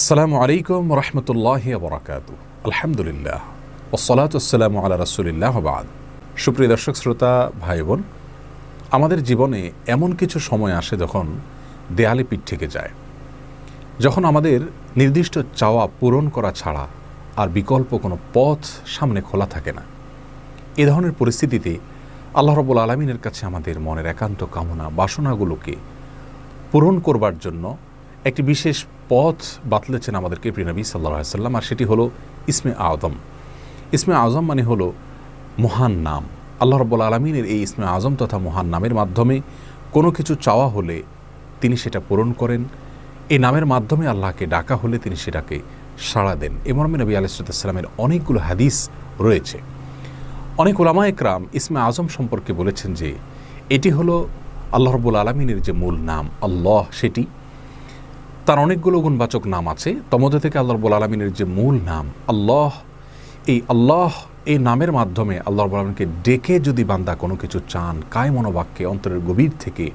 আসসালামু আলাইকুম রহমতুল্লাহি ওয়া বারাকাতুহু। আলহামদুলিল্লাহ ওয়াসসালাতু ওয়াসসালামু আলা রাসূলিল্লাহ ওয়া বা'দ। সুপ্রিয় দর্শক শ্রোতা ভাই বোন, আমাদের জীবনে এমন কিছু সময় আসে যখন দেয়ালে পিঠ থেকে যায়, যখন আমাদের নির্দিষ্ট চাওয়া পূরণ করা ছাড়া আর বিকল্প কোনো পথ সামনে খোলা থাকে না। এ ধরনের পরিস্থিতিতে আল্লাহ রাব্বুল আলামিনের কাছে আমাদের মনের একান্ত কামনা বাসনাগুলোকে পূরণ করবার জন্য একটি বিশেষ পথ বাতলেছেন আমাদেরকে প্রিয় নবী সাল্লাল্লাহু আলাইহি ওয়াসাল্লাম, আর সেটি হলো ইসমে আযম। ইসমে আযম মানে হলো মহান নাম। আল্লাহ রাব্বুল আলামিনের এই ইসমে আযম তথা মহান নামের মাধ্যমে কোনো কিছু চাওয়া হলে তিনি সেটা পূরণ করেন। এই নামের মাধ্যমে আল্লাহকে ডাকা হলে তিনি সেটাকে সাড়া দেন। এ মর্মে নবী আলাইহিস সালামের অনেকগুলো হাদিস রয়েছে। অনেক উলামা একরাম ইসমে আযম সম্পর্কে বলেছেন যে এটি হলো আল্লাহ রাব্বুল আলামিনের যে মূল নাম আল্লাহ, সেটি তার অনেকগুলো গুণবাচক নাম আছে। তমধ্যে থেকে আল্লাহ রাব্বুল আলামিনের যে মূল নাম আল্লাহ, এই নামের মাধ্যমে আল্লাহ রাব্বুল আলামিনকে ডেকে যদি বান্দা কোনো কিছু চান কায় মনোবাক্যে অন্তরের গভীর থেকে,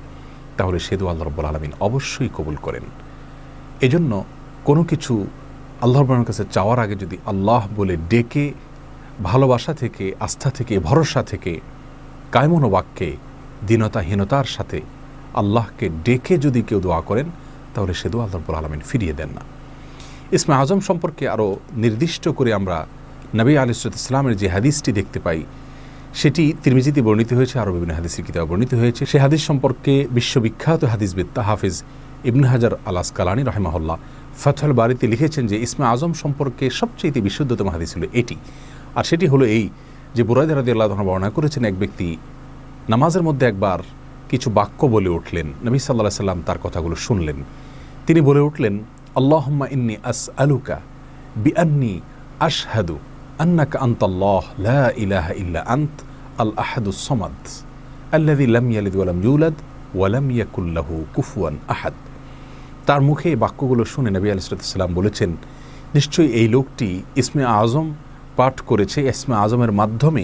তাহলে সে দোয়া আল্লাহ রাব্বুল আলামিন অবশ্যই কবুল করেন। এজন্য কোনো কিছু আল্লাহ রাব্বুল আলামিনের কাছে চাওয়ার আগে যদি আল্লাহ বলে ডেকে ভালোবাসা থেকে, আস্থা থেকে, ভরসা থেকে, কায় মনোবাক্যে দীনতাহীনতার সাথে আল্লাহকে ডেকে যদি কেউ দোয়া করেন, তাহলে সে দোয়া আল্লাহ রাব্বুল আলামিন ফিরিয়ে দেন না। ইসমে আযম সম্পর্কে আরও নির্দিষ্ট করে আমরা নবী আলাইহিস সালামের যে হাদিসটি দেখতে পাই, সেটি তিরমিজিতে বর্ণিত হয়েছে, আরও বিভিন্ন হাদিসের কিতাবে বর্ণিত হয়েছে। সে হাদিস সম্পর্কে বিশ্ববিখ্যাত হাদিসবিদ হাফিজ ইবনে হাজার আল আসকালানী রাহিমাহুল্লাহ ফাতহুল বারীতে লিখেছেন যে ইসমে আযম সম্পর্কে সবচেয়ে বিশুদ্ধতম হাদিস হলো এটি। আর সেটি হলো এই যে বুরায়দা রাদিয়াল্লাহু আনহু বর্ণনা করেছেন, এক ব্যক্তি নামাজের মধ্যে একবার কিছু বাক্য বলে উঠলেন। নবী সাল্লাল্লাহু আলাইহি সাল্লাম তার কথাগুলো শুনলেন। তিনি বলে উঠলেন, আল্লাহুম্মা ইন্নী আসআলুকা বিআন্নী আশহাদু আন্নাকা আনতাল্লাহ লা ইলাহা ইল্লা আনত আল আহাদুস সামাদ আল্লাযী লাম ইয়ালিদ ওয়া লাম ইউলাদ ওয়া লাম ইয়াকুল লাহু কুফুয়ান আহাদ। তার মুখে এই বাক্যগুলো শুনে নবী আলাইহিস সালাম বলেছেন, নিশ্চয়ই এই লোকটি ইসমে আযম পাঠ করেছে। ইসমে আযমের মাধ্যমে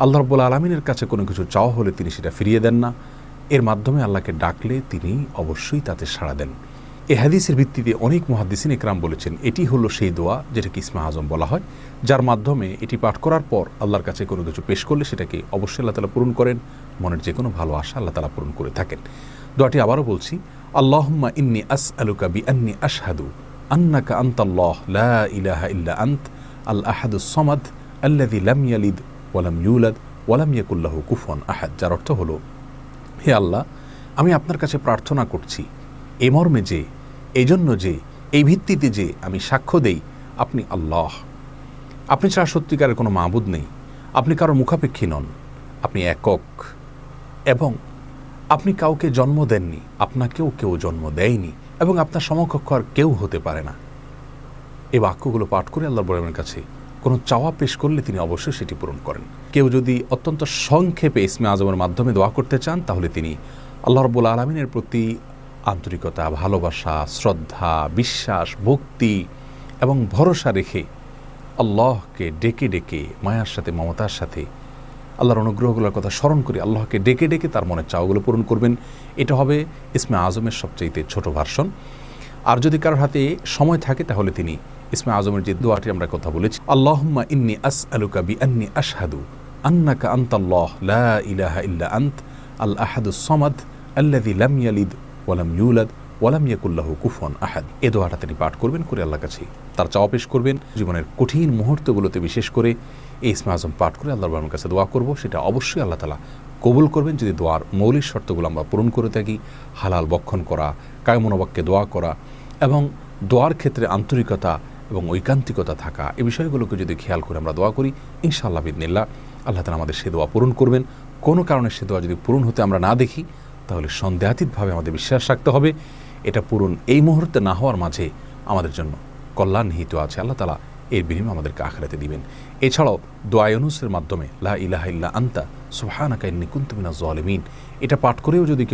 আল্লাহ রাব্বুল আলামিনের কাছে কোনো কিছু চাওয়া হলে তিনি সেটা ফিরিয়ে দেন না। এর মাধ্যমে আল্লাহকে ডাকলে তিনি অবশ্যই তাতে সাড়া দেন। এই হাদিসের ভিত্তিতে অনেক মুহাদ্দিসিন ইকরাম বলেছেন এটি হলো সেই দোয়া যেটাকে ইসমে আযম বলা হয়, যার মাধ্যমে এটি পাঠ করার পর আল্লাহর কাছে কোনো কিছু পেশ করলে সেটাকে অবশ্যই আল্লাহ তাআলা পূরণ করেন। মনের যে কোনো ভালো আশা আল্লাহ তাআলা পূরণ করে থাকেন। দোয়াটি আবারও বলছি, আল্লাহুম্মা ইন্নী আসআলুকা বিআন্নী আশহাদু আন্নাকা আনতাল্লাহ লা ইলাহা ইল্লা আনত আল আহাদুস সামাদ আল্লাযী লাম ইয়ালিদ ওয়া লাম ইউলাদ ওয়া লাম ইয়াকুল লাহু কুফুয়ান আহাদ। যার অর্থ হলো, হে আল্লাহ, আমি আপনার কাছে প্রার্থনা করছি এ মর্মে যে, এই জন্য যে, এই ভিত্তিতে যে আমি সাক্ষ্য দেই আপনি আল্লাহ, আপনি ছাড়া সত্যিকারের কোনো মাবুদ নেই, আপনি কারোর মুখাপেক্ষী নন, আপনি একক, এবং আপনি কাউকে জন্ম দেননি, আপনাকেও কেউ জন্ম দেয়নি, এবং আপনার সমকক্ষ আর কেউ হতে পারে না। এই বাক্যগুলো পাঠ করে আল্লাহ রাব্বুল আলামিনের কাছে কোনো চাওয়া পেশ করলে তিনি অবশ্যই সেটি পূরণ করেন। কেউ যদি অত্যন্ত সংক্ষেপে ইসমে আযমের মাধ্যমে দোয়া করতে চান, তাহলে তিনি আল্লাহ রাব্বুল আলামিনের প্রতি আন্তরিকতা, ভালোবাসা, শ্রদ্ধা, বিশ্বাস, ভক্তি এবং ভরসা রেখে আল্লাহকে ডেকে ডেকে মায়ার সাথে, মমতার সাথে, আল্লাহর অনুগ্রহগুলোর কথা স্মরণ করে আল্লাহকে ডেকে ডেকে তার মনের চাওয়াগুলো পূরণ করবেন। এটা হবে ইসমে আযমের সবচেয়ে ছোট ভার্সন। আর যদি কারোর হাতে সময় থাকে, তাহলে তিনি ইসমে আযমের যে দোয়াটি আমরা কথা বলেছি, আল্লাহুম্মা ইন্নী আসআলুকা বিআন্নী আশহাদু আন্নাকা আনতাল্লাহ লা ইলাহা ইল্লা আনত আল আহাদুস সামাদ আল্লাযী লাম ইয়ালিদ ওয়া লাম ইউলাদ ওয়া লাম ইয়াকুল লাহু কুফুয়ান আহাদ। এই দোয়াটা তিনি পাঠ করবেন, করে আল্লাহর কাছে তার চাওয়া পেশ করবেন। জীবনের কঠিন মুহূর্তগুলোতে বিশেষ করে এই ইসমে আযম পাঠ করে আল্লাহর রাব্বুল কাছে দোয়া করব, সেটা অবশ্যই আল্লাহ তাআলা কবুল করবেন যদি দোয়ার মৌলিক শর্তগুলো আমরা পূরণ করে থাকি। হালাল বক্ষণ করা, কায় মনোবাক্যে দোয়া করা এবং দোয়ার ক্ষেত্রে আন্তরিকতা এবং ঐকান্তিকতা থাকা, এই বিষয়গুলোকে যদি খেয়াল করে আমরা দোয়া করি, ইনশাআল্লাহ বিইذনিল্লাহ আল্লাহ তাআলা আমাদের সে দোয়া পূরণ করবেন। কোনো কারণে সে দোয়া যদি পূরণ হতে আমরা না দেখি, তাহলে সন্দেহাতীতভাবে আমাদের বিশ্বাস রাখতে হবে এটা পূরণ এই মুহূর্তে না হওয়ার মাঝে আমাদের জন্য কল্যাণ নিহিত আছে। আল্লাহ তাআলা এর বিনিময়ে আমাদেরকে আখিরাতে দিবেন। এছাড়াও দোয়া ইউনুসের মাধ্যমে লা ইলাহা ইল্লা আনতা সুবহানাকা ইন্নী কুনতু মিনাজ জালিমিন, এটা পাঠ করেও যদি কেউ